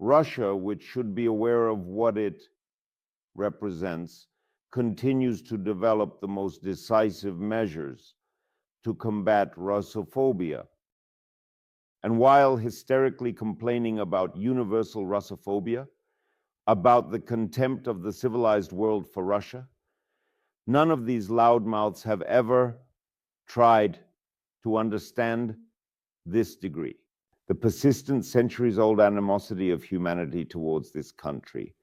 Russia, which should be aware of what it represents, continues to develop the most decisive measures to combat russophobia. And while hysterically complaining about universal russophobia, about the contempt of the civilized world for Russia, none of these loudmouths have ever tried to understand this degree, the persistent centuries-old animosity of humanity towards this country.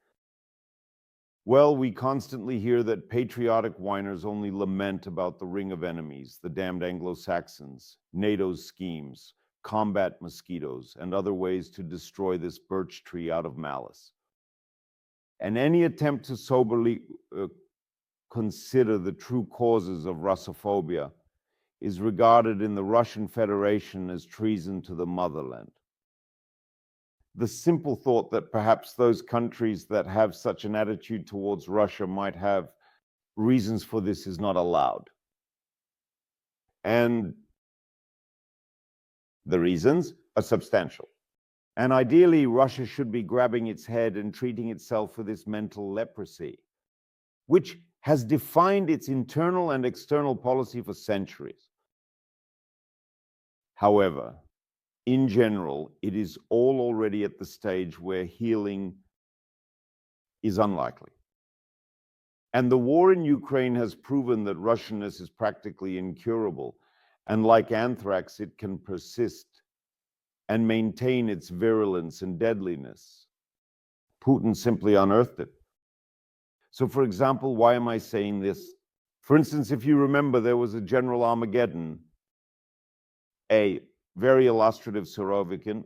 Well, we constantly hear that patriotic whiners only lament about the ring of enemies, the damned Anglo-Saxons, NATO's schemes, combat mosquitoes, and other ways to destroy this birch tree out of malice. And any attempt to soberly consider the true causes of Russophobia is regarded in the Russian Federation as treason to the motherland. The simple thought that perhaps those countries that have such an attitude towards Russia might have reasons for this is not allowed. And the reasons are substantial. And ideally, Russia should be grabbing its head and treating itself for this mental leprosy, which has defined its internal and external policy for centuries. However, in general, it is all already at the stage where healing is unlikely. And the war in Ukraine has proven that Russianness is practically incurable, and like anthrax, it can persist and maintain its virulence and deadliness. Putin simply unearthed it. So, for example, why am I saying this? For instance, if you remember, there was a General Armageddon, a very illustrative Surovikin,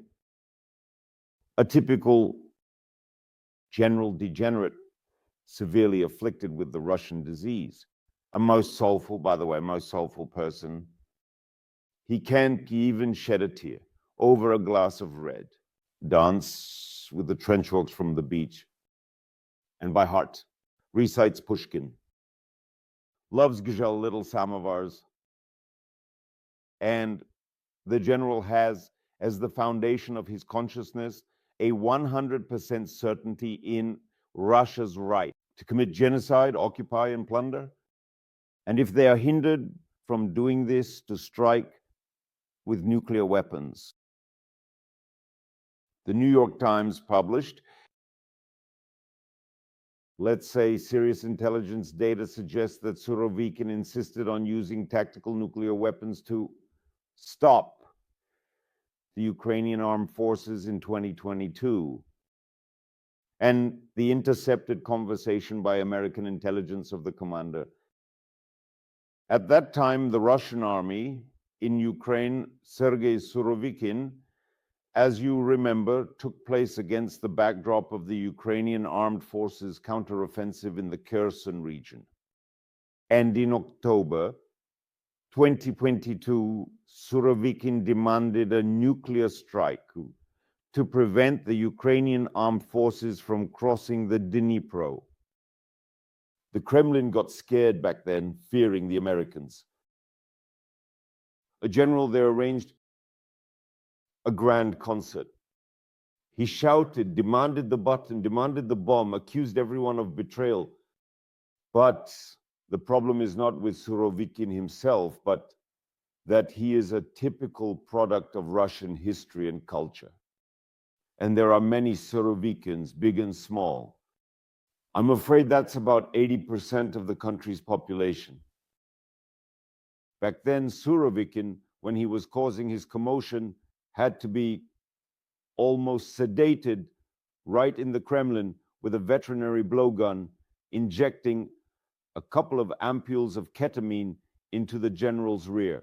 a typical general degenerate, severely afflicted with the Russian disease, a most soulful, by the way, most soulful person. He can't even shed a tear over a glass of red, dance with the trenchhawks from the beach, and by heart recites Pushkin, loves Gzhel little samovars, and the general has, as the foundation of his consciousness, a 100% certainty in Russia's right to commit genocide, occupy, and plunder. And if they are hindered from doing this, to strike with nuclear weapons. The New York Times published, let's say, serious intelligence data suggests that Surovikin insisted on using tactical nuclear weapons to stop the Ukrainian armed forces in 2022, and the intercepted conversation by American intelligence of the commander. At that time, the Russian army in Ukraine, Sergei Surovikin, as you remember, took place against the backdrop of the Ukrainian armed forces counteroffensive in the Kherson region. And in October 2022, Surovikin demanded a nuclear strike to prevent the Ukrainian armed forces from crossing the Dnipro. The Kremlin got scared back then, fearing the Americans. A general there arranged a grand concert. He shouted, demanded the button, demanded the bomb, accused everyone of betrayal. But the problem is not with Surovikin himself, but that he is a typical product of Russian history and culture. And there are many Surovikins, big and small. I'm afraid that's about 80% of the country's population. Back then, Surovikin, when he was causing his commotion, had to be almost sedated right in the Kremlin with a veterinary blowgun, injecting a couple of ampules of ketamine into the general's rear.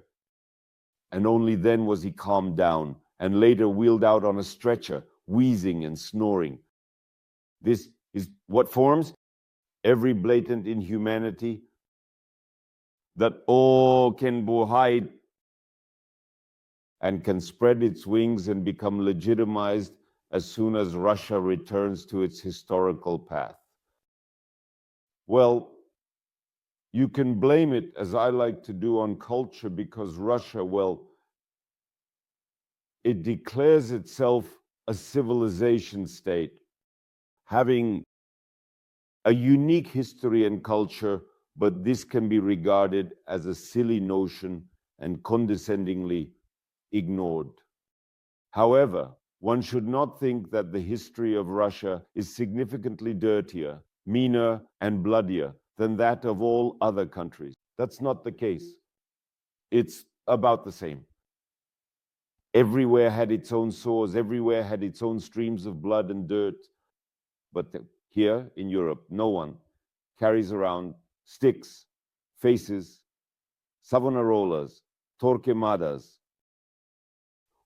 And only then was he calmed down and later wheeled out on a stretcher, wheezing and snoring. This is what forms every blatant inhumanity that all can hide and can spread its wings and become legitimized as soon as Russia returns to its historical path. Well, you can blame it, as I like to do, on culture, because Russia, well, it declares itself a civilization state, having a unique history and culture, but this can be regarded as a silly notion and condescendingly ignored. However, one should not think that the history of Russia is significantly dirtier, meaner, and bloodier than that of all other countries. That's not the case. It's about the same. Everywhere had its own sores, everywhere had its own streams of blood and dirt. But here in Europe, no one carries around sticks, faces, Savonarolas, Torquemadas,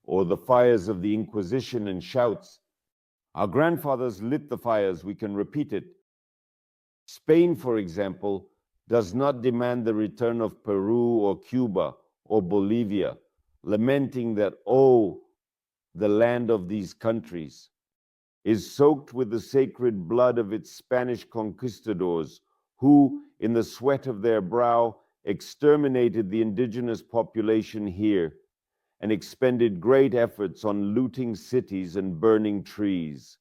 or the fires of the Inquisition and shouts. Our grandfathers lit the fires, we can repeat it. Spain, for example, does not demand the return of Peru or Cuba or Bolivia, lamenting that, oh, the land of these countries is soaked with the sacred blood of its Spanish conquistadors, who, in the sweat of their brow, exterminated the indigenous population here and expended great efforts on looting cities and burning trees.